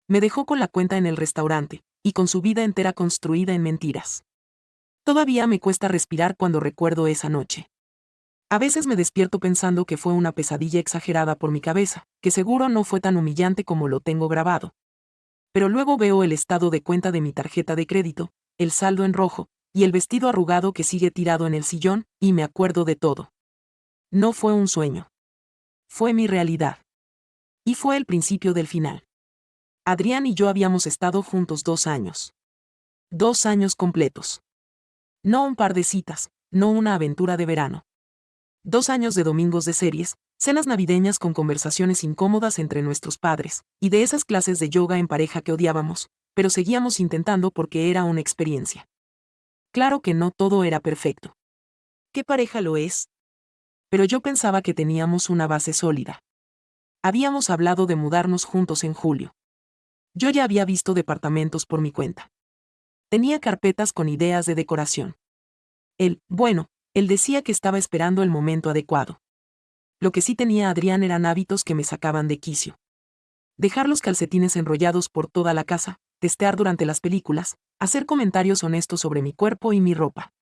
Me dejó con la cuenta en el restaurante, y con su vida entera construida en mentiras. Todavía me cuesta respirar cuando recuerdo esa noche. A veces me despierto pensando que fue una pesadilla exagerada por mi cabeza, que seguro no fue tan humillante como lo tengo grabado. Pero luego veo el estado de cuenta de mi tarjeta de crédito, el saldo en rojo, y el vestido arrugado que sigue tirado en el sillón, y me acuerdo de todo. No fue un sueño. Fue mi realidad. Y fue el principio del final. Adrián y yo habíamos estado juntos 2 años. 2 años completos. No un par de citas, no una aventura de verano. 2 años de domingos de series, cenas navideñas con conversaciones incómodas entre nuestros padres, y de esas clases de yoga en pareja que odiábamos, pero seguíamos intentando porque era una experiencia. Claro que no todo era perfecto. ¿Qué pareja lo es? Pero yo pensaba que teníamos una base sólida. Habíamos hablado de mudarnos juntos en julio. Yo ya había visto departamentos por mi cuenta. Tenía carpetas con ideas de decoración. Él decía que estaba esperando el momento adecuado. Lo que sí tenía Adrián eran hábitos que me sacaban de quicio. Dejar los calcetines enrollados por toda la casa, testear durante las películas, hacer comentarios honestos sobre mi cuerpo y mi ropa.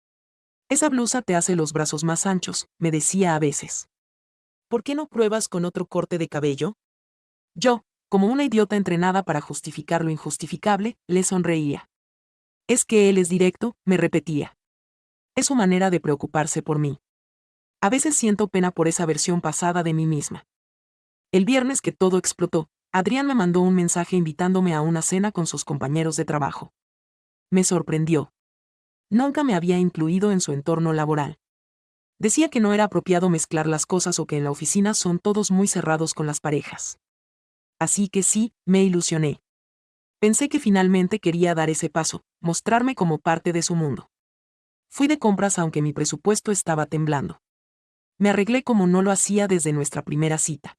Esa blusa te hace los brazos más anchos, me decía a veces. ¿Por qué no pruebas con otro corte de cabello? Yo, como una idiota entrenada para justificar lo injustificable, le sonreía. Es que él es directo, me repetía. Es su manera de preocuparse por mí. A veces siento pena por esa versión pasada de mí misma. El viernes que todo explotó, Adrián me mandó un mensaje invitándome a una cena con sus compañeros de trabajo. Me sorprendió. Nunca me había incluido en su entorno laboral. Decía que no era apropiado mezclar las cosas o que en la oficina son todos muy cerrados con las parejas. Así que sí, me ilusioné. Pensé que finalmente quería dar ese paso, mostrarme como parte de su mundo. Fui de compras aunque mi presupuesto estaba temblando. Me arreglé como no lo hacía desde nuestra primera cita.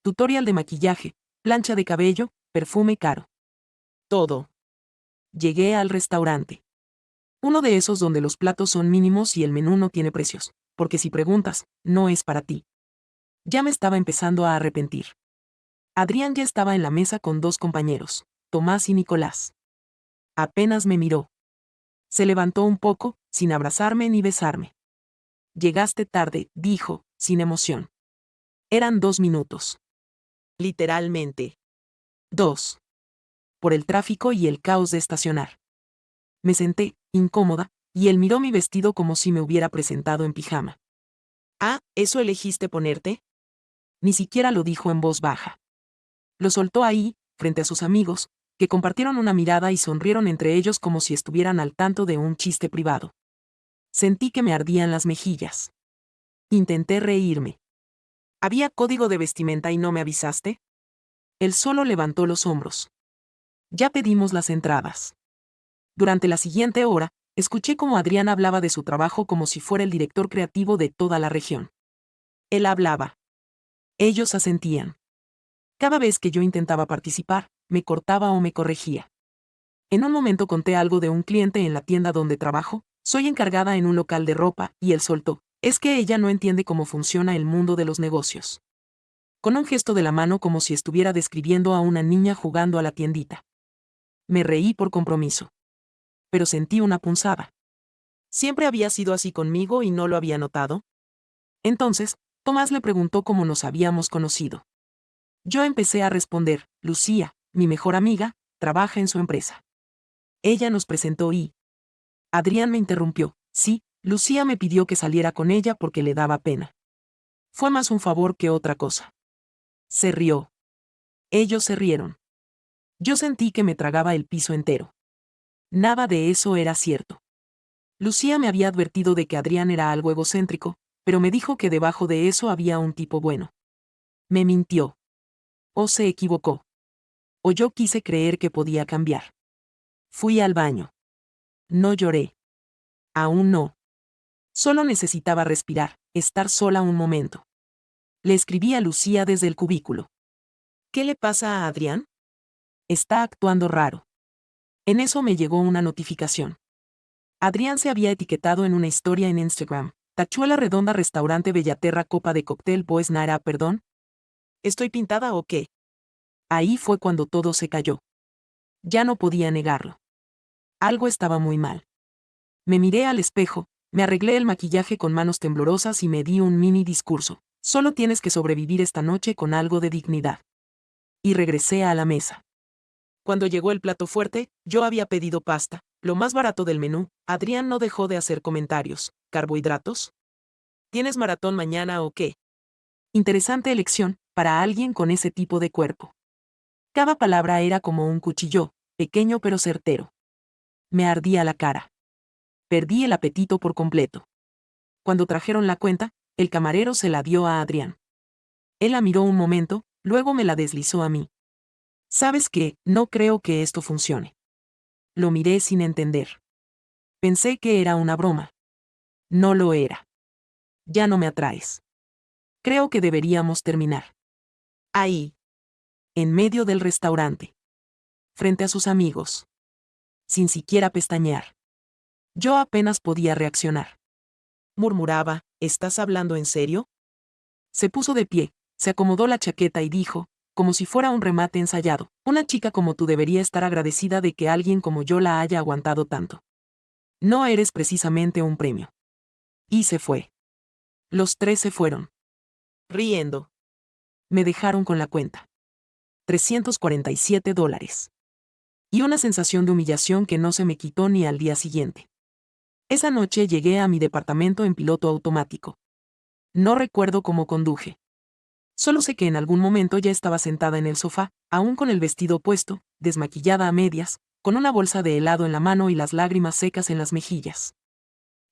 Tutorial de maquillaje, plancha de cabello, perfume caro. Todo. Llegué al restaurante. Uno de esos donde los platos son mínimos y el menú no tiene precios, porque si preguntas, no es para ti. Ya me estaba empezando a arrepentir. Adrián ya estaba en la mesa con 2 compañeros, Tomás y Nicolás. Apenas me miró. Se levantó un poco, sin abrazarme ni besarme. Llegaste tarde, dijo, sin emoción. Eran 2 minutos. Literalmente. 2. Por el tráfico y el caos de estacionar. Me senté, incómoda, y él miró mi vestido como si me hubiera presentado en pijama. Ah, ¿eso elegiste ponerte? Ni siquiera lo dijo en voz baja. Lo soltó ahí, frente a sus amigos, que compartieron una mirada y sonrieron entre ellos como si estuvieran al tanto de un chiste privado. Sentí que me ardían las mejillas. Intenté reírme. ¿Había código de vestimenta y no me avisaste? Él solo levantó los hombros. Ya pedimos las entradas. Durante la siguiente hora, escuché cómo Adrián hablaba de su trabajo como si fuera el director creativo de toda la región. Él hablaba. Ellos asentían. Cada vez que yo intentaba participar, me cortaba o me corregía. En un momento conté algo de un cliente en la tienda donde trabajo, soy encargada en un local de ropa, y él soltó. Es que ella no entiende cómo funciona el mundo de los negocios. Con un gesto de la mano como si estuviera describiendo a una niña jugando a la tiendita. Me reí por compromiso. Pero sentí una punzada. ¿Siempre había sido así conmigo y no lo había notado? Entonces, Tomás le preguntó cómo nos habíamos conocido. Yo empecé a responder, Lucía, mi mejor amiga, trabaja en su empresa. Ella nos presentó y... Adrián me interrumpió, sí, Lucía me pidió que saliera con ella porque le daba pena. Fue más un favor que otra cosa. Se rió. Ellos se rieron. Yo sentí que me tragaba el piso entero. Nada de eso era cierto. Lucía me había advertido de que Adrián era algo egocéntrico, pero me dijo que debajo de eso había un tipo bueno. Me mintió. O se equivocó. O yo quise creer que podía cambiar. Fui al baño. No lloré. Aún no. Solo necesitaba respirar, estar sola un momento. Le escribí a Lucía desde el cubículo. ¿Qué le pasa a Adrián? Está actuando raro. En eso me llegó una notificación. Adrián se había etiquetado en una historia en Instagram. Tachuela redonda restaurante Bellaterra copa de cóctel Boes Nara perdón. ¿Estoy pintada o qué? Ahí fue cuando todo se cayó. Ya no podía negarlo. Algo estaba muy mal. Me miré al espejo, me arreglé el maquillaje con manos temblorosas y me di un mini discurso. Solo tienes que sobrevivir esta noche con algo de dignidad. Y regresé a la mesa. Cuando llegó el plato fuerte, yo había pedido pasta, lo más barato del menú. Adrián no dejó de hacer comentarios. ¿Carbohidratos? ¿Tienes maratón mañana o qué? Interesante elección, para alguien con ese tipo de cuerpo. Cada palabra era como un cuchillo, pequeño pero certero. Me ardía la cara. Perdí el apetito por completo. Cuando trajeron la cuenta, el camarero se la dio a Adrián. Él la miró un momento, luego me la deslizó a mí. ¿Sabes qué? No creo que esto funcione. Lo miré sin entender. Pensé que era una broma. No lo era. Ya no me atraes. Creo que deberíamos terminar. Ahí. En medio del restaurante. Frente a sus amigos. Sin siquiera pestañear. Yo apenas podía reaccionar. Murmuraba, ¿estás hablando en serio? Se puso de pie, se acomodó la chaqueta y dijo, como si fuera un remate ensayado, una chica como tú debería estar agradecida de que alguien como yo la haya aguantado tanto. No eres precisamente un premio. Y se fue. Los tres se fueron. Riendo. Me dejaron con la cuenta. $347. Y una sensación de humillación que no se me quitó ni al día siguiente. Esa noche llegué a mi departamento en piloto automático. No recuerdo cómo conduje. Solo sé que en algún momento ya estaba sentada en el sofá, aún con el vestido puesto, desmaquillada a medias, con una bolsa de helado en la mano y las lágrimas secas en las mejillas.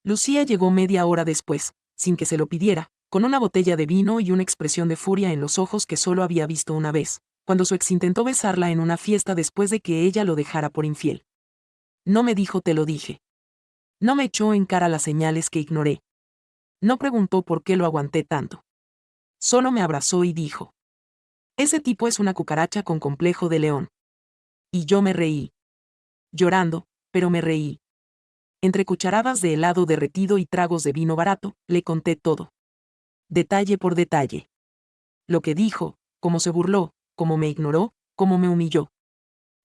Lucía llegó media hora después, sin que se lo pidiera, con una botella de vino y una expresión de furia en los ojos que solo había visto una vez, cuando su ex intentó besarla en una fiesta después de que ella lo dejara por infiel. No me dijo te lo dije. No me echó en cara las señales que ignoré. No preguntó por qué lo aguanté tanto. Solo me abrazó y dijo: ese tipo es una cucaracha con complejo de león. Y yo me reí. Llorando, pero me reí. Entre cucharadas de helado derretido y tragos de vino barato, le conté todo. Detalle por detalle. Lo que dijo, cómo se burló, cómo me ignoró, cómo me humilló.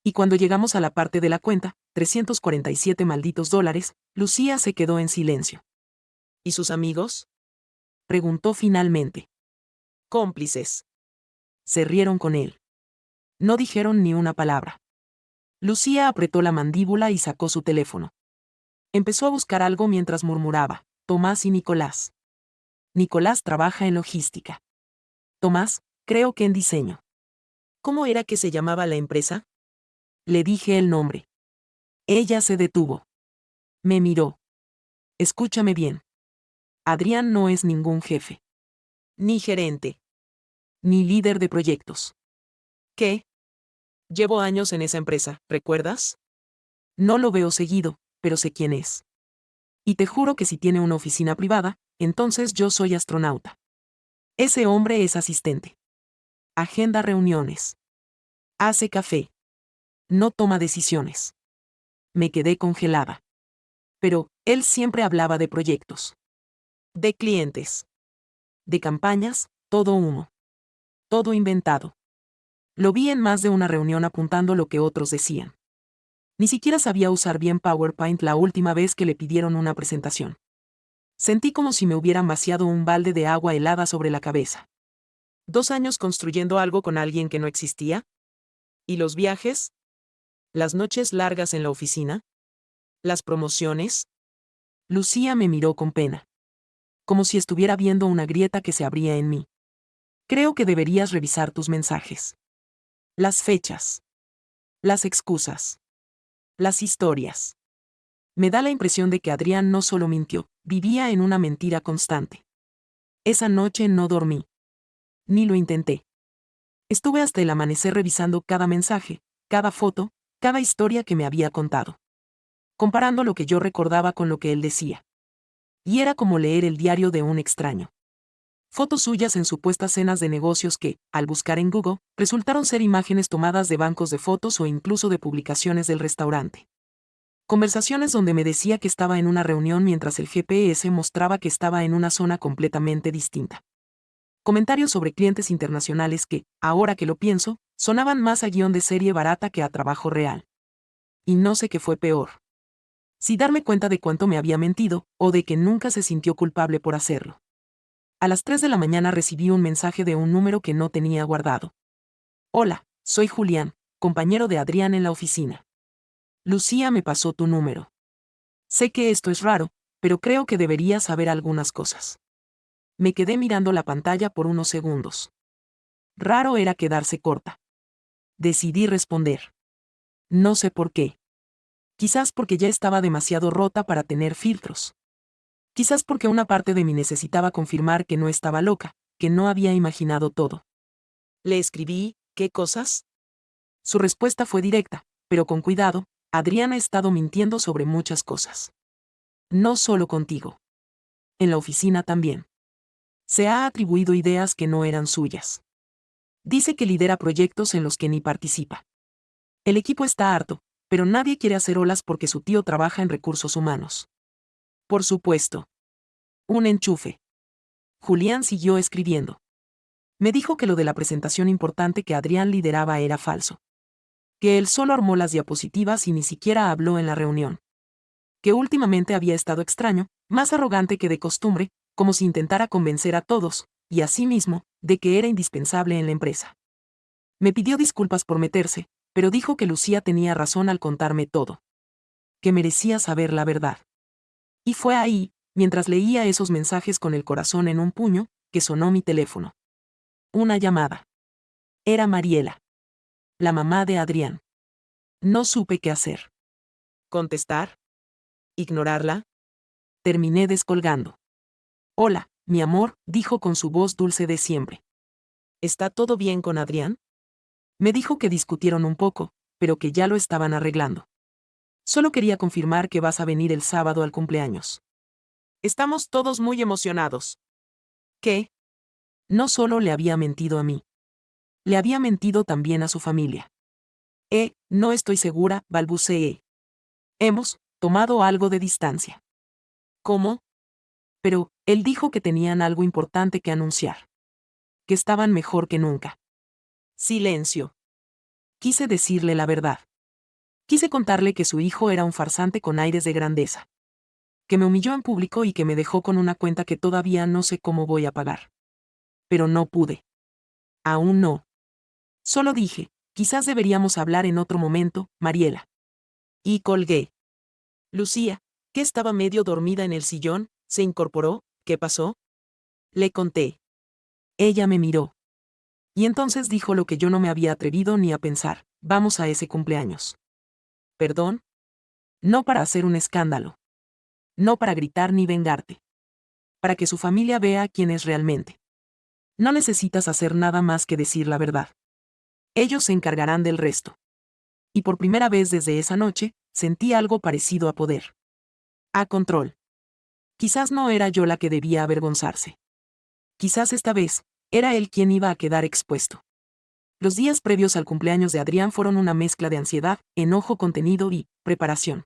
Y cuando llegamos a la parte de la cuenta, 347 malditos dólares, Lucía se quedó en silencio. ¿Y sus amigos? Preguntó finalmente. Cómplices. Se rieron con él. No dijeron ni una palabra. Lucía apretó la mandíbula y sacó su teléfono. Empezó a buscar algo mientras murmuraba, Tomás y Nicolás. Nicolás trabaja en logística. Tomás, creo que en diseño. ¿Cómo era que se llamaba la empresa? Le dije el nombre. Ella se detuvo. Me miró. Escúchame bien. Adrián no es ningún jefe. Ni gerente. Ni líder de proyectos. ¿Qué? Llevo años en esa empresa, ¿recuerdas? No lo veo seguido, pero sé quién es. Y te juro que si tiene una oficina privada, entonces yo soy astronauta. Ese hombre es asistente. Agenda reuniones. Hace café. No toma decisiones. Me quedé congelada. Pero, él siempre hablaba de proyectos. De clientes. De campañas, todo uno. Todo inventado. Lo vi en más de una reunión apuntando lo que otros decían. Ni siquiera sabía usar bien PowerPoint la última vez que le pidieron una presentación. Sentí como si me hubieran vaciado un balde de agua helada sobre la cabeza. 2 años construyendo algo con alguien que no existía. ¿Y los viajes? ¿Las noches largas en la oficina? ¿Las promociones? Lucía me miró con pena. Como si estuviera viendo una grieta que se abría en mí. Creo que deberías revisar tus mensajes. Las fechas. Las excusas. Las historias. Me da la impresión de que Adrián no solo mintió, vivía en una mentira constante. Esa noche no dormí. Ni lo intenté. Estuve hasta el amanecer revisando cada mensaje, cada foto, cada historia que me había contado. Comparando lo que yo recordaba con lo que él decía. Y era como leer el diario de un extraño. Fotos suyas en supuestas cenas de negocios que, al buscar en Google, resultaron ser imágenes tomadas de bancos de fotos o incluso de publicaciones del restaurante. Conversaciones donde me decía que estaba en una reunión mientras el GPS mostraba que estaba en una zona completamente distinta. Comentarios sobre clientes internacionales que, ahora que lo pienso, sonaban más a guión de serie barata que a trabajo real. Y no sé qué fue peor. Si darme cuenta de cuánto me había mentido, o de que nunca se sintió culpable por hacerlo. A las 3 de la mañana recibí un mensaje de un número que no tenía guardado. Hola, soy Julián, compañero de Adrián en la oficina. Lucía me pasó tu número. Sé que esto es raro, pero creo que deberías saber algunas cosas. Me quedé mirando la pantalla por unos segundos. Raro era quedarse corta. Decidí responder. No sé por qué. Quizás porque ya estaba demasiado rota para tener filtros. Quizás porque una parte de mí necesitaba confirmar que no estaba loca, que no había imaginado todo. Le escribí, ¿qué cosas? Su respuesta fue directa, pero con cuidado. Adrián ha estado mintiendo sobre muchas cosas. No solo contigo. En la oficina también. Se ha atribuido ideas que no eran suyas. Dice que lidera proyectos en los que ni participa. El equipo está harto, pero nadie quiere hacer olas porque su tío trabaja en recursos humanos. Por supuesto. Un enchufe. Julián siguió escribiendo. Me dijo que lo de la presentación importante que Adrián lideraba era falso. Que él solo armó las diapositivas y ni siquiera habló en la reunión. Que últimamente había estado extraño, más arrogante que de costumbre, como si intentara convencer a todos, y a sí mismo, de que era indispensable en la empresa. Me pidió disculpas por meterse, pero dijo que Lucía tenía razón al contarme todo. Que merecía saber la verdad. Y fue ahí, mientras leía esos mensajes con el corazón en un puño, que sonó mi teléfono. Una llamada. Era Mariela. La mamá de Adrián. No supe qué hacer. ¿Contestar? ¿Ignorarla? Terminé descolgando. Hola, mi amor, dijo con su voz dulce de siempre. ¿Está todo bien con Adrián? Me dijo que discutieron un poco, pero que ya lo estaban arreglando. Solo quería confirmar que vas a venir el sábado al cumpleaños. Estamos todos muy emocionados. ¿Qué? No solo le había mentido a mí. Le había mentido también a su familia. No estoy segura, balbuceé. Hemos tomado algo de distancia. ¿Cómo? Pero, él dijo que tenían algo importante que anunciar. Que estaban mejor que nunca. Silencio. Quise decirle la verdad. Quise contarle que su hijo era un farsante con aires de grandeza. Que me humilló en público y que me dejó con una cuenta que todavía no sé cómo voy a pagar. Pero no pude. Aún no. Solo dije, quizás deberíamos hablar en otro momento, Mariela. Y colgué. Lucía, que estaba medio dormida en el sillón, se incorporó. ¿Qué pasó? Le conté. Ella me miró. Y entonces dijo lo que yo no me había atrevido ni a pensar: vamos a ese cumpleaños. ¿Perdón? No para hacer un escándalo. No para gritar ni vengarte. Para que su familia vea quién es realmente. No necesitas hacer nada más que decir la verdad. Ellos se encargarán del resto. Y por primera vez desde esa noche, sentí algo parecido a poder. A control. Quizás no era yo la que debía avergonzarse. Quizás esta vez, era él quien iba a quedar expuesto. Los días previos al cumpleaños de Adrián fueron una mezcla de ansiedad, enojo contenido y preparación.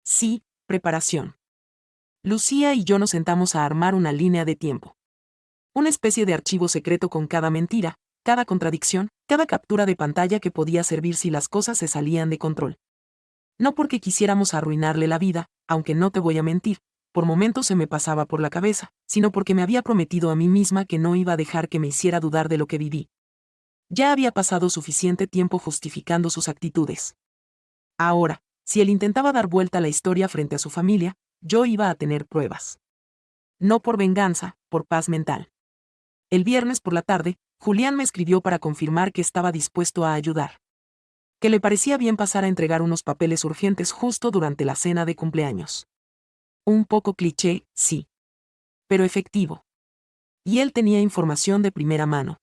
Sí, preparación. Lucía y yo nos sentamos a armar una línea de tiempo. Una especie de archivo secreto con cada mentira, cada contradicción, cada captura de pantalla que podía servir si las cosas se salían de control. No porque quisiéramos arruinarle la vida, aunque no te voy a mentir, por momentos se me pasaba por la cabeza, sino porque me había prometido a mí misma que no iba a dejar que me hiciera dudar de lo que viví. Ya había pasado suficiente tiempo justificando sus actitudes. Ahora, si él intentaba dar vuelta a la historia frente a su familia, yo iba a tener pruebas. No por venganza, por paz mental. El viernes por la tarde, Julián me escribió para confirmar que estaba dispuesto a ayudar. Que le parecía bien pasar a entregar unos papeles urgentes justo durante la cena de cumpleaños. Un poco cliché, sí. Pero efectivo. Y él tenía información de primera mano.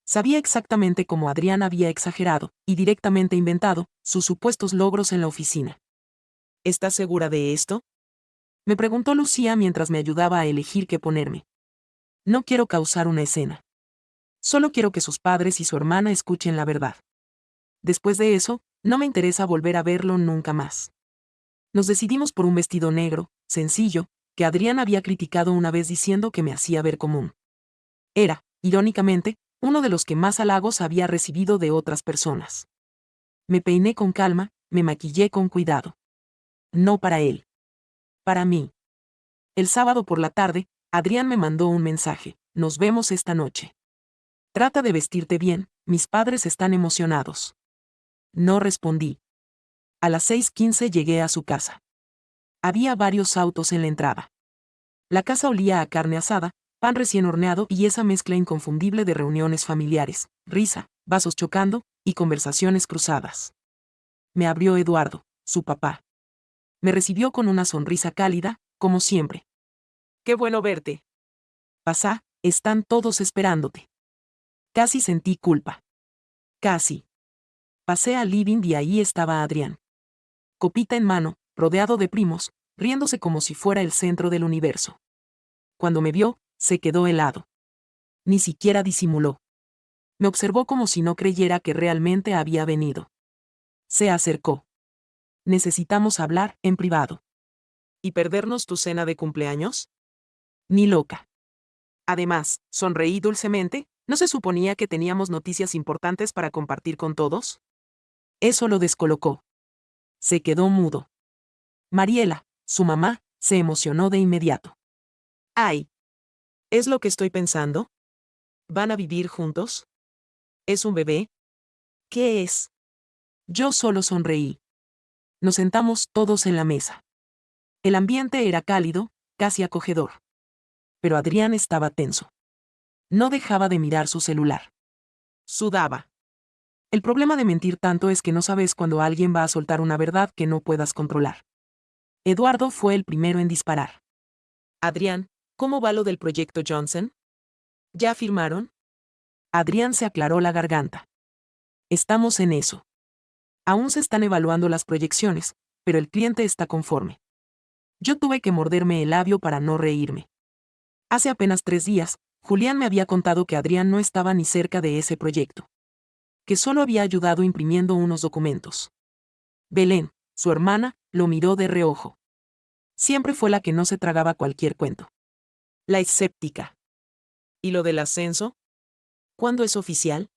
Sabía exactamente cómo Adrián había exagerado, y directamente inventado, sus supuestos logros en la oficina. ¿Estás segura de esto? Me preguntó Lucía mientras me ayudaba a elegir qué ponerme. No quiero causar una escena. Solo quiero que sus padres y su hermana escuchen la verdad. Después de eso, no me interesa volver a verlo nunca más. Nos decidimos por un vestido negro, sencillo, que Adrián había criticado una vez diciendo que me hacía ver común. Era, irónicamente, uno de los que más halagos había recibido de otras personas. Me peiné con calma, me maquillé con cuidado. No para él. Para mí. El sábado por la tarde, Adrián me mandó un mensaje: nos vemos esta noche. Trata de vestirte bien, mis padres están emocionados. No respondí. A las 6:15 llegué a su casa. Había varios autos en la entrada. La casa olía a carne asada, pan recién horneado y esa mezcla inconfundible de reuniones familiares, risa, vasos chocando y conversaciones cruzadas. Me abrió Eduardo, su papá. Me recibió con una sonrisa cálida, como siempre. Qué bueno verte. Pasá, están todos esperándote. Casi sentí culpa. Casi. Pasé al living y ahí estaba Adrián. Copita en mano, rodeado de primos, riéndose como si fuera el centro del universo. Cuando me vio, se quedó helado. Ni siquiera disimuló. Me observó como si no creyera que realmente había venido. Se acercó. Necesitamos hablar en privado. ¿Y perdernos tu cena de cumpleaños? Ni loca. Además, sonreí dulcemente, ¿no se suponía que teníamos noticias importantes para compartir con todos? Eso lo descolocó. Se quedó mudo. Mariela, su mamá, se emocionó de inmediato. ¡Ay! ¿Es lo que estoy pensando? ¿Van a vivir juntos? ¿Es un bebé? ¿Qué es? Yo solo sonreí. Nos sentamos todos en la mesa. El ambiente era cálido, casi acogedor. Pero Adrián estaba tenso. No dejaba de mirar su celular. Sudaba. El problema de mentir tanto es que no sabes cuándo alguien va a soltar una verdad que no puedas controlar. Eduardo fue el primero en disparar. Adrián, ¿cómo va lo del proyecto Johnson? ¿Ya firmaron? Adrián se aclaró la garganta. Estamos en eso. Aún se están evaluando las proyecciones, pero el cliente está conforme. Yo tuve que morderme el labio para no reírme. Hace apenas 3 días, Julián me había contado que Adrián no estaba ni cerca de ese proyecto. Que solo había ayudado imprimiendo unos documentos. Belén, su hermana, lo miró de reojo. Siempre fue la que no se tragaba cualquier cuento. La escéptica. ¿Y lo del ascenso? ¿Cuándo es oficial?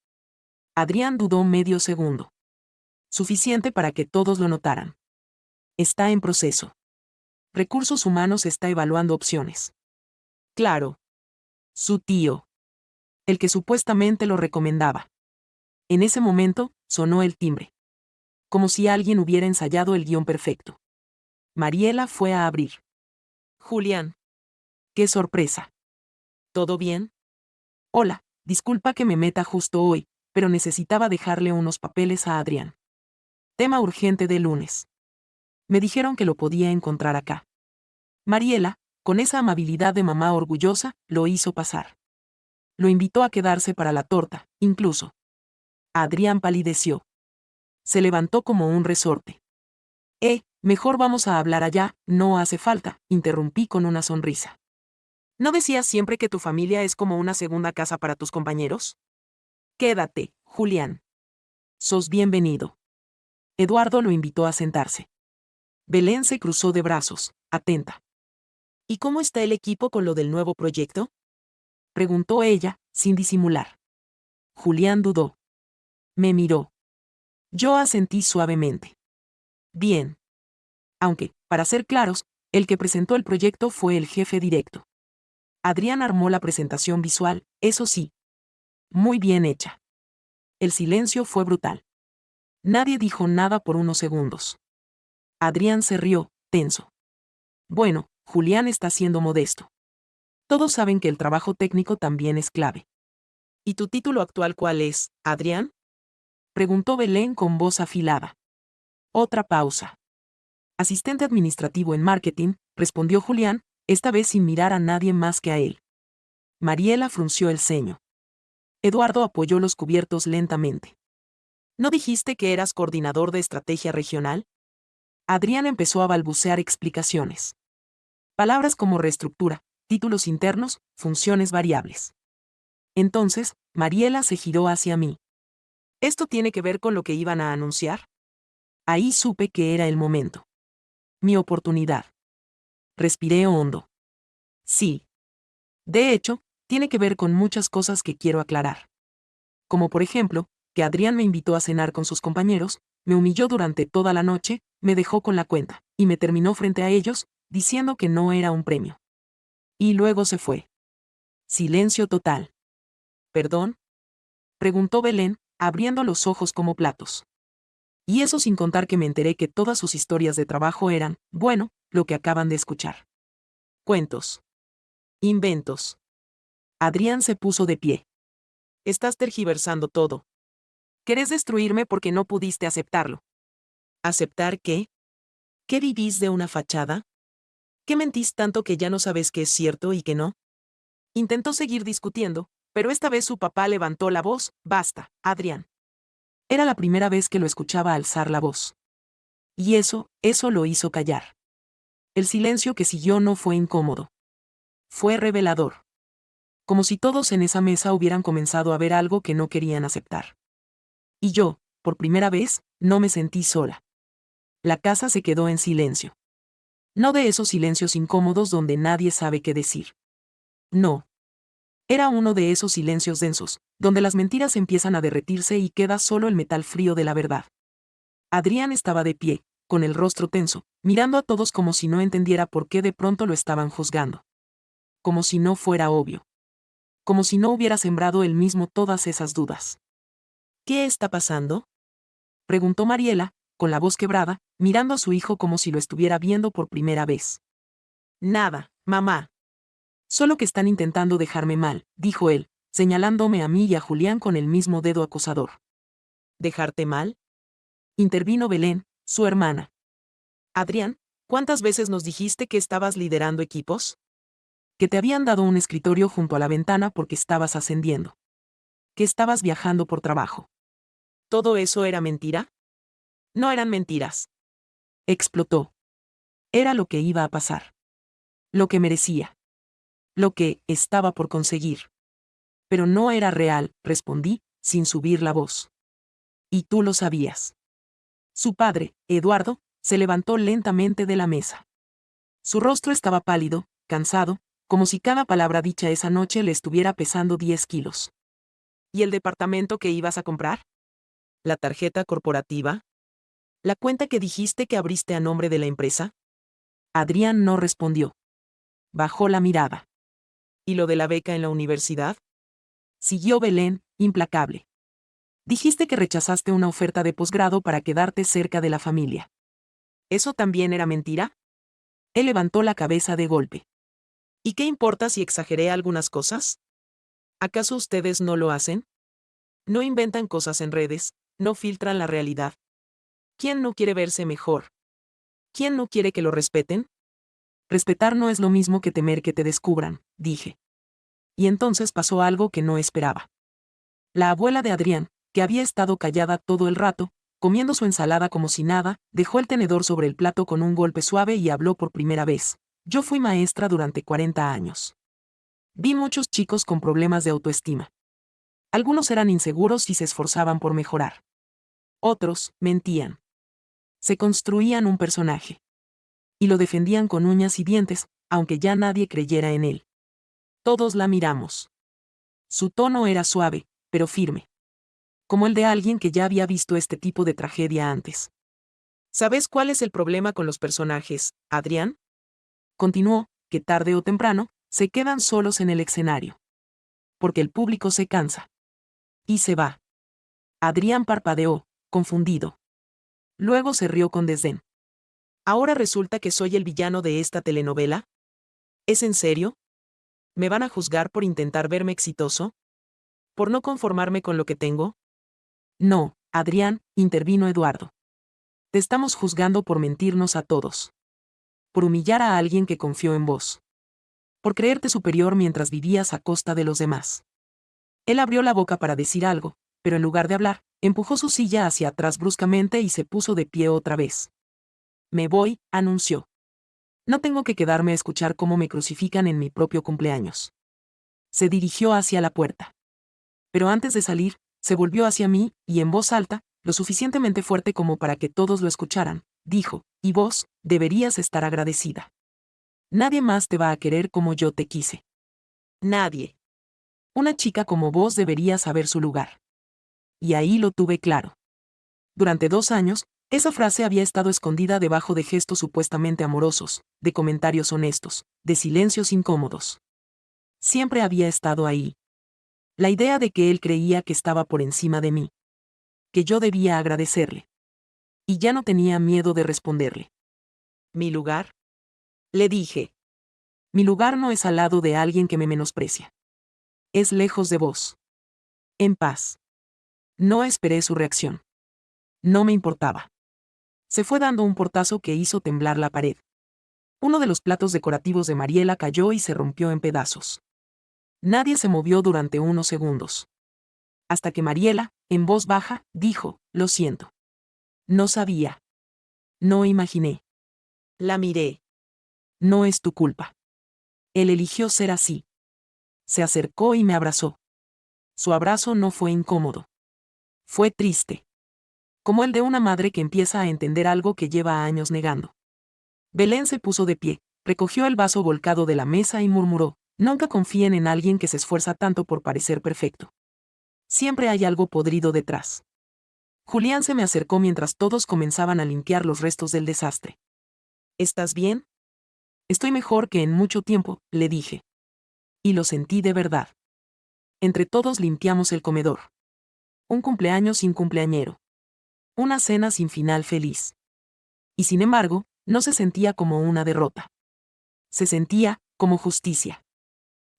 Adrián dudó medio segundo. Suficiente para que todos lo notaran. Está en proceso. Recursos Humanos está evaluando opciones. Claro. Su tío. El que supuestamente lo recomendaba. En ese momento, sonó el timbre. Como si alguien hubiera ensayado el guión perfecto. Mariela fue a abrir. Julián. ¡Qué sorpresa! ¿Todo bien? Hola, disculpa que me meta justo hoy, pero necesitaba dejarle unos papeles a Adrián. Tema urgente de lunes. Me dijeron que lo podía encontrar acá. Mariela, con esa amabilidad de mamá orgullosa, lo hizo pasar. Lo invitó a quedarse para la torta, incluso. Adrián palideció. Se levantó como un resorte. Mejor vamos a hablar allá, no hace falta, interrumpí con una sonrisa. ¿No decías siempre que tu familia es como una segunda casa para tus compañeros? Quédate, Julián. Sos bienvenido. Eduardo lo invitó a sentarse. Belén se cruzó de brazos, atenta. ¿Y cómo está el equipo con lo del nuevo proyecto? Preguntó ella, sin disimular. Julián dudó. Me miró. Yo asentí suavemente. Bien. Aunque, para ser claros, el que presentó el proyecto fue el jefe directo. Adrián armó la presentación visual, eso sí. Muy bien hecha. El silencio fue brutal. Nadie dijo nada por unos segundos. Adrián se rió, tenso. Bueno, Julián está siendo modesto. Todos saben que el trabajo técnico también es clave. ¿Y tu título actual cuál es, Adrián? Preguntó Belén con voz afilada. Otra pausa. Asistente administrativo en marketing, respondió Julián, esta vez sin mirar a nadie más que a él. Mariela frunció el ceño. Eduardo apoyó los cubiertos lentamente. ¿No dijiste que eras coordinador de estrategia regional? Adrián empezó a balbucear explicaciones. Palabras como reestructura, títulos internos, funciones variables. Entonces, Mariela se giró hacia mí. ¿Esto tiene que ver con lo que iban a anunciar? Ahí supe que era el momento. Mi oportunidad. Respiré hondo. Sí. De hecho, Tiene que ver con muchas cosas que quiero aclarar. Como por ejemplo, que Adrián me invitó a cenar con sus compañeros, me humilló durante toda la noche, me dejó con la cuenta, y me terminó frente a ellos, diciendo que no era un premio. Y luego se fue. Silencio total. ¿Perdón?, preguntó Belén, abriendo los ojos como platos. Y eso sin contar que me enteré que todas sus historias de trabajo eran, bueno, lo que acaban de escuchar. Cuentos. Inventos. Adrián se puso de pie. Estás tergiversando todo. Querés destruirme porque no pudiste aceptarlo. ¿Aceptar qué? ¿Qué vivís de una fachada? ¿Qué mentís tanto que ya no sabes qué es cierto y qué no? Intentó seguir discutiendo, pero esta vez su papá levantó la voz. Basta, Adrián. Era la primera vez que lo escuchaba alzar la voz. Y eso lo hizo callar. El silencio que siguió no fue incómodo. Fue revelador. Como si todos en esa mesa hubieran comenzado a ver algo que no querían aceptar. Y yo, por primera vez, no me sentí sola. La casa se quedó en silencio. No de esos silencios incómodos donde nadie sabe qué decir. No. Era uno de esos silencios densos, donde las mentiras empiezan a derretirse y queda solo el metal frío de la verdad. Adrián estaba de pie, con el rostro tenso, mirando a todos como si no entendiera por qué de pronto lo estaban juzgando. Como si no fuera obvio. Como si no hubiera sembrado él mismo todas esas dudas. ¿Qué está pasando?, preguntó Mariela, con la voz quebrada, mirando a su hijo como si lo estuviera viendo por primera vez. Nada, mamá. Solo que están intentando dejarme mal, dijo él, señalándome a mí y a Julián con el mismo dedo acusador. ¿Dejarte mal?, intervino Belén, su hermana. Adrián, ¿cuántas veces nos dijiste que estabas liderando equipos? Que te habían dado un escritorio junto a la ventana porque estabas ascendiendo. Que estabas viajando por trabajo. ¿Todo eso era mentira? No eran mentiras. Explotó. Era lo que iba a pasar. Lo que merecía. Lo que estaba por conseguir. Pero no era real, respondí, sin subir la voz. Y tú lo sabías. Su padre, Eduardo, se levantó lentamente de la mesa. Su rostro estaba pálido, cansado, como si cada palabra dicha esa noche le estuviera pesando 10 kilos. ¿Y el departamento que ibas a comprar? ¿La tarjeta corporativa? ¿La cuenta que dijiste que abriste a nombre de la empresa? Adrián no respondió. Bajó la mirada. ¿Y lo de la beca en la universidad? Siguió Belén, implacable. Dijiste que rechazaste una oferta de posgrado para quedarte cerca de la familia. ¿Eso también era mentira? Él levantó la cabeza de golpe. ¿Y qué importa si exageré algunas cosas? ¿Acaso ustedes no lo hacen? No inventan cosas en redes, no filtran la realidad. ¿Quién no quiere verse mejor? ¿Quién no quiere que lo respeten? Respetar no es lo mismo que temer que te descubran, dije. Y entonces pasó algo que no esperaba. La abuela de Adrián, que había estado callada todo el rato, comiendo su ensalada como si nada, dejó el tenedor sobre el plato con un golpe suave y habló por primera vez. Yo fui maestra durante 40 años. Vi muchos chicos con problemas de autoestima. Algunos eran inseguros y se esforzaban por mejorar. Otros, mentían. Se construían un personaje. Y lo defendían con uñas y dientes, aunque ya nadie creyera en él. Todos la miramos. Su tono era suave, pero firme. Como el de alguien que ya había visto este tipo de tragedia antes. ¿Sabes cuál es el problema con los personajes, Adrián? Continuó, que tarde o temprano, se quedan solos en el escenario. Porque el público se cansa. Y se va. Adrián parpadeó, confundido. Luego se rió con desdén. ¿Ahora resulta que soy el villano de esta telenovela? ¿Es en serio? ¿Me van a juzgar por intentar verme exitoso? ¿Por no conformarme con lo que tengo? No, Adrián, intervino Eduardo. Te estamos juzgando por mentirnos a todos. Por humillar a alguien que confió en vos. Por creerte superior mientras vivías a costa de los demás. Él abrió la boca para decir algo, pero en lugar de hablar, empujó su silla hacia atrás bruscamente y se puso de pie otra vez. Me voy, anunció. No tengo que quedarme a escuchar cómo me crucifican en mi propio cumpleaños. Se dirigió hacia la puerta. Pero antes de salir, se volvió hacia mí, y en voz alta, lo suficientemente fuerte como para que todos lo escucharan, dijo, y vos, deberías estar agradecida. Nadie más te va a querer como yo te quise. Nadie. Una chica como vos debería saber su lugar. Y ahí lo tuve claro. Durante 2 años, esa frase había estado escondida debajo de gestos supuestamente amorosos, de comentarios honestos, de silencios incómodos. Siempre había estado ahí. La idea de que él creía que estaba por encima de mí. Que yo debía agradecerle. Y ya no tenía miedo de responderle. ¿Mi lugar? Le dije. Mi lugar no es al lado de alguien que me menosprecia. Es lejos de vos. En paz. No esperé su reacción. No me importaba. Se fue dando un portazo que hizo temblar la pared. Uno de los platos decorativos de Mariela cayó y se rompió en pedazos. Nadie se movió durante unos segundos. Hasta que Mariela, en voz baja, dijo, lo siento. No sabía. No imaginé. La miré. No es tu culpa. Él eligió ser así. Se acercó y me abrazó. Su abrazo no fue incómodo. Fue triste. Como el de una madre que empieza a entender algo que lleva años negando. Belén se puso de pie, recogió el vaso volcado de la mesa y murmuró, nunca confíen en alguien que se esfuerza tanto por parecer perfecto. Siempre hay algo podrido detrás. Julián se me acercó mientras todos comenzaban a limpiar los restos del desastre. ¿Estás bien? Estoy mejor que en mucho tiempo, le dije. Y lo sentí de verdad. Entre todos limpiamos el comedor. Un cumpleaños sin cumpleañero. Una cena sin final feliz. Y sin embargo, no se sentía como una derrota. Se sentía como justicia.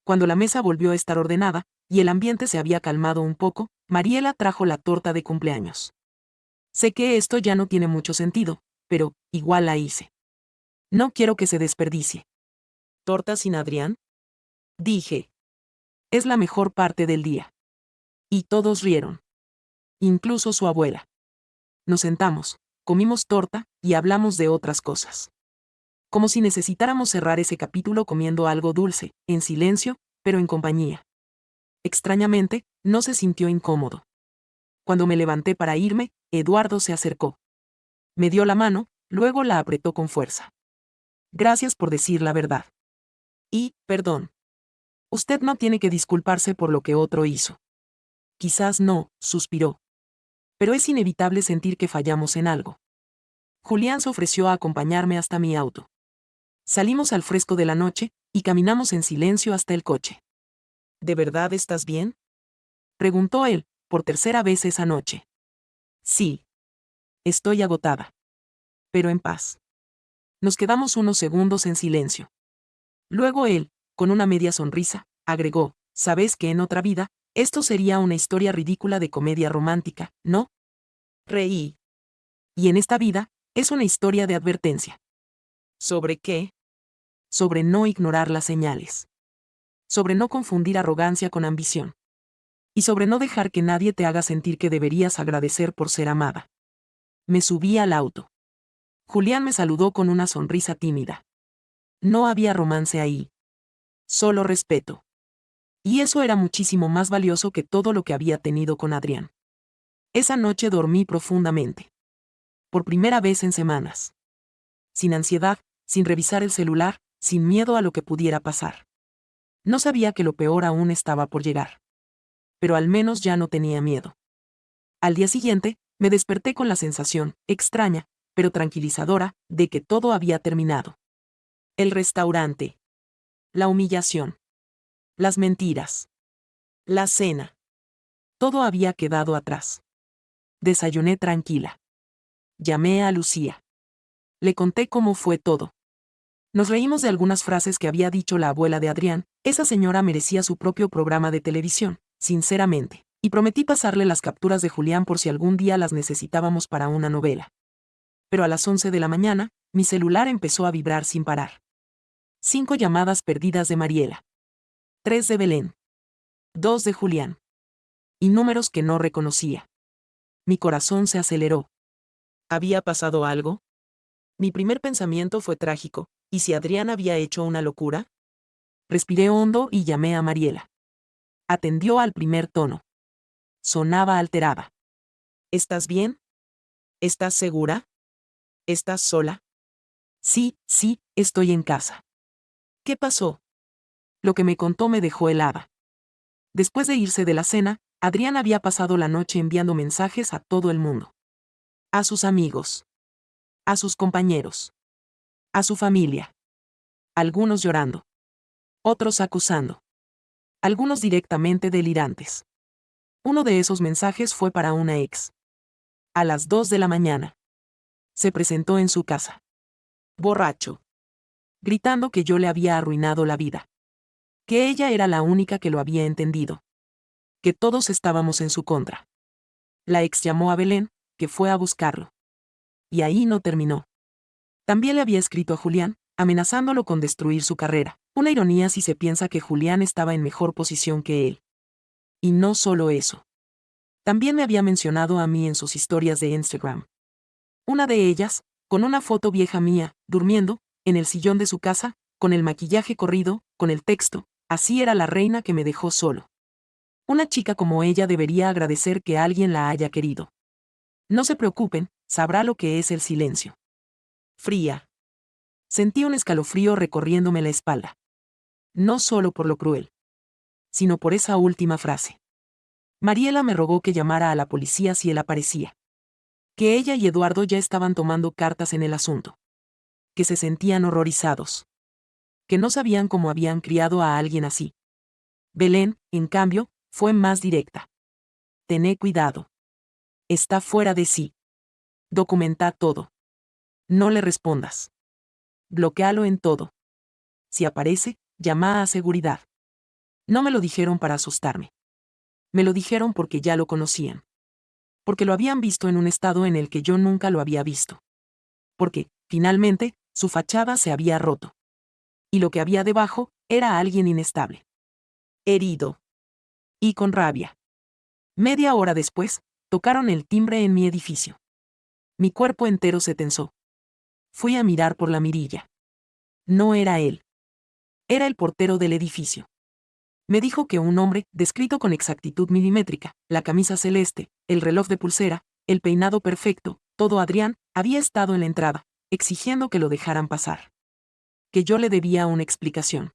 Cuando la mesa volvió a estar ordenada, y el ambiente se había calmado un poco, Mariela trajo la torta de cumpleaños. Sé que esto ya no tiene mucho sentido, pero, igual la hice. No quiero que se desperdicie. ¿Torta sin Adrián? Dije. Es la mejor parte del día. Y todos rieron. Incluso su abuela. Nos sentamos, comimos torta, y hablamos de otras cosas. Como si necesitáramos cerrar ese capítulo comiendo algo dulce, en silencio, pero en compañía. Extrañamente, no se sintió incómodo. Cuando me levanté para irme, Eduardo se acercó. Me dio la mano, luego la apretó con fuerza. Gracias por decir la verdad. Y, perdón. Usted no tiene que disculparse por lo que otro hizo. Quizás no, suspiró. Pero es inevitable sentir que fallamos en algo. Julián se ofreció a acompañarme hasta mi auto. Salimos al fresco de la noche, y caminamos en silencio hasta el coche. ¿De verdad estás bien? Preguntó él, por tercera vez esa noche. Sí. Estoy agotada. Pero en paz. Nos quedamos unos segundos en silencio. Luego él, con una media sonrisa, agregó, sabes que en otra vida, esto sería una historia ridícula de comedia romántica, ¿no? Reí. Y en esta vida, es una historia de advertencia. ¿Sobre qué? Sobre no ignorar las señales. Sobre no confundir arrogancia con ambición. Y sobre no dejar que nadie te haga sentir que deberías agradecer por ser amada. Me subí al auto. Julián me saludó con una sonrisa tímida. No había romance ahí. Solo respeto. Y eso era muchísimo más valioso que todo lo que había tenido con Adrián. Esa noche dormí profundamente. Por primera vez en semanas. Sin ansiedad, sin revisar el celular, sin miedo a lo que pudiera pasar. No sabía que lo peor aún estaba por llegar. Pero al menos ya no tenía miedo. Al día siguiente, me desperté con la sensación, extraña, pero tranquilizadora, de que todo había terminado. El restaurante. La humillación. Las mentiras. La cena. Todo había quedado atrás. Desayuné tranquila. Llamé a Lucía. Le conté cómo fue todo. Nos reímos de algunas frases que había dicho la abuela de Adrián, esa señora merecía su propio programa de televisión, sinceramente, y prometí pasarle las capturas de Julián por si algún día las necesitábamos para una novela. Pero a las 11 de la mañana, mi celular empezó a vibrar sin parar. 5 llamadas perdidas de Mariela. 3 de Belén. 2 de Julián. Y números que no reconocía. Mi corazón se aceleró. ¿Había pasado algo? Mi primer pensamiento fue trágico. ¿Y si Adrián había hecho una locura? Respiré hondo y llamé a Mariela. Atendió al primer tono. Sonaba alterada. ¿Estás bien? ¿Estás segura? ¿Estás sola? Sí, estoy en casa. ¿Qué pasó? Lo que me contó me dejó helada. Después de irse de la cena, Adrián había pasado la noche enviando mensajes a todo el mundo. A sus amigos. A sus compañeros. A su familia. Algunos llorando. Otros acusando. Algunos directamente delirantes. Uno de esos mensajes fue para una ex. A las 2 de la mañana. Se presentó en su casa. Borracho. Gritando que yo le había arruinado la vida. Que ella era la única que lo había entendido. Que todos estábamos en su contra. La ex llamó a Belén, que fue a buscarlo. Y ahí no terminó. También le había escrito a Julián, amenazándolo con destruir su carrera. Una ironía si se piensa que Julián estaba en mejor posición que él. Y no solo eso. También me había mencionado a mí en sus historias de Instagram. Una de ellas, con una foto vieja mía, durmiendo, en el sillón de su casa, con el maquillaje corrido, con el texto, así era la reina que me dejó solo. Una chica como ella debería agradecer que alguien la haya querido. No se preocupen, sabrá lo que es el silencio. Fría. Sentí un escalofrío recorriéndome la espalda. No solo por lo cruel, sino por esa última frase. Mariela me rogó que llamara a la policía si él aparecía. Que ella y Eduardo ya estaban tomando cartas en el asunto. Que se sentían horrorizados. Que no sabían cómo habían criado a alguien así. Belén, en cambio, fue más directa. Tené cuidado. Está fuera de sí. Documenta todo. No le respondas. Bloquéalo en todo. Si aparece, llama a seguridad. No me lo dijeron para asustarme. Me lo dijeron porque ya lo conocían. Porque lo habían visto en un estado en el que yo nunca lo había visto. Porque, finalmente, su fachada se había roto. Y lo que había debajo, era alguien inestable. Herido. Y con rabia. Media hora después, tocaron el timbre en mi edificio. Mi cuerpo entero se tensó. Fui a mirar por la mirilla. No era él. Era el portero del edificio. Me dijo que un hombre, descrito con exactitud milimétrica, la camisa celeste, el reloj de pulsera, el peinado perfecto, todo Adrián, había estado en la entrada, exigiendo que lo dejaran pasar. Que yo le debía una explicación.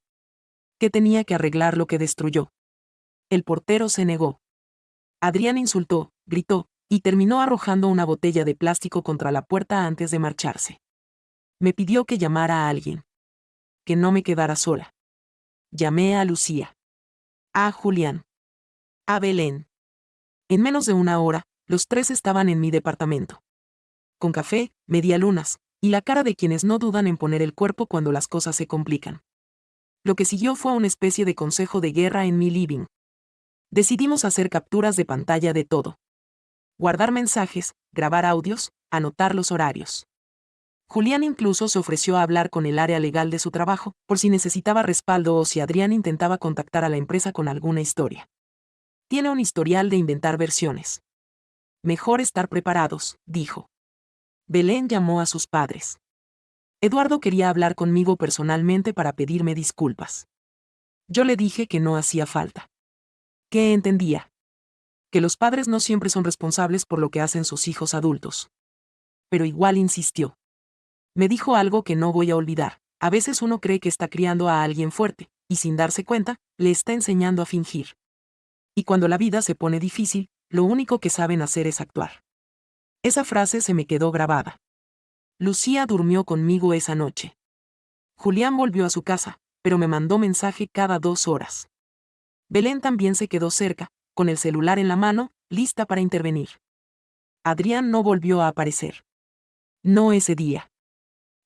Que tenía que arreglar lo que destruyó. El portero se negó. Adrián insultó, gritó, y terminó arrojando una botella de plástico contra la puerta antes de marcharse. Me pidió que llamara a alguien. Que no me quedara sola. Llamé a Lucía. A Julián. A Belén. En menos de una hora, los tres estaban en mi departamento. Con café, medialunas, y la cara de quienes no dudan en poner el cuerpo cuando las cosas se complican. Lo que siguió fue una especie de consejo de guerra en mi living. Decidimos hacer capturas de pantalla de todo. Guardar mensajes, grabar audios, anotar los horarios. Julián incluso se ofreció a hablar con el área legal de su trabajo, por si necesitaba respaldo o si Adrián intentaba contactar a la empresa con alguna historia. Tiene un historial de inventar versiones. Mejor estar preparados, dijo. Belén llamó a sus padres. Eduardo quería hablar conmigo personalmente para pedirme disculpas. Yo le dije que no hacía falta. Que entendía. Que los padres no siempre son responsables por lo que hacen sus hijos adultos. Pero igual insistió. Me dijo algo que no voy a olvidar. A veces uno cree que está criando a alguien fuerte, y sin darse cuenta, le está enseñando a fingir. Y cuando la vida se pone difícil, lo único que saben hacer es actuar. Esa frase se me quedó grabada. Lucía durmió conmigo esa noche. Julián volvió a su casa, pero me mandó mensaje cada 2 horas. Belén también se quedó cerca, con el celular en la mano, lista para intervenir. Adrián no volvió a aparecer. No ese día.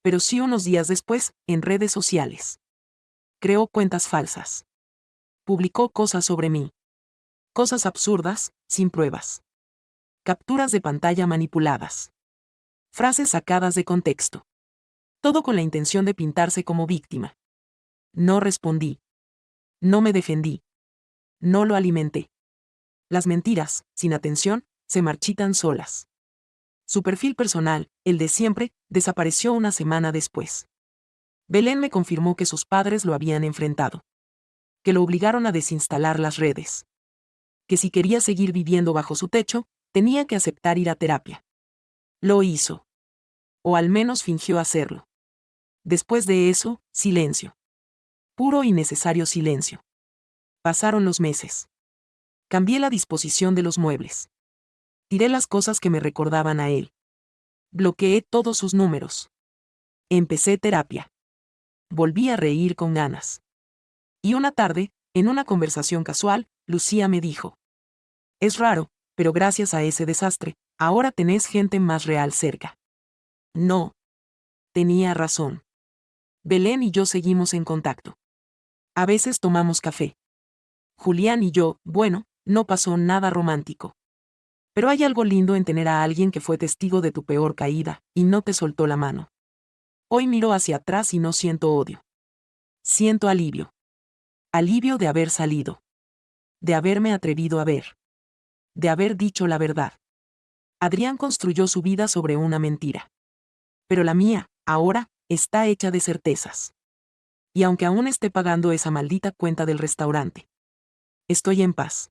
Pero sí unos días después, en redes sociales. Creó cuentas falsas. Publicó cosas sobre mí. Cosas absurdas, sin pruebas. Capturas de pantalla manipuladas. Frases sacadas de contexto. Todo con la intención de pintarse como víctima. No respondí. No me defendí. No lo alimenté. Las mentiras, sin atención, se marchitan solas. Su perfil personal, el de siempre, desapareció una semana después. Belén me confirmó que sus padres lo habían enfrentado. Que lo obligaron a desinstalar las redes. Que si quería seguir viviendo bajo su techo, tenía que aceptar ir a terapia. Lo hizo. O al menos fingió hacerlo. Después de eso, silencio. Puro y necesario silencio. Pasaron los meses. Cambié la disposición de los muebles. Tiré las cosas que me recordaban a él. Bloqueé todos sus números. Empecé terapia. Volví a reír con ganas. Y una tarde, en una conversación casual, Lucía me dijo: es raro, pero gracias a ese desastre, ahora tenés gente más real cerca. No. Tenía razón. Belén y yo seguimos en contacto. A veces tomamos café. Julián y yo, bueno, no pasó nada romántico. Pero hay algo lindo en tener a alguien que fue testigo de tu peor caída, y no te soltó la mano. Hoy miro hacia atrás y no siento odio. Siento alivio. Alivio de haber salido. De haberme atrevido a ver. De haber dicho la verdad. Adrián construyó su vida sobre una mentira. Pero la mía, ahora, está hecha de certezas. Y aunque aún esté pagando esa maldita cuenta del restaurante, estoy en paz.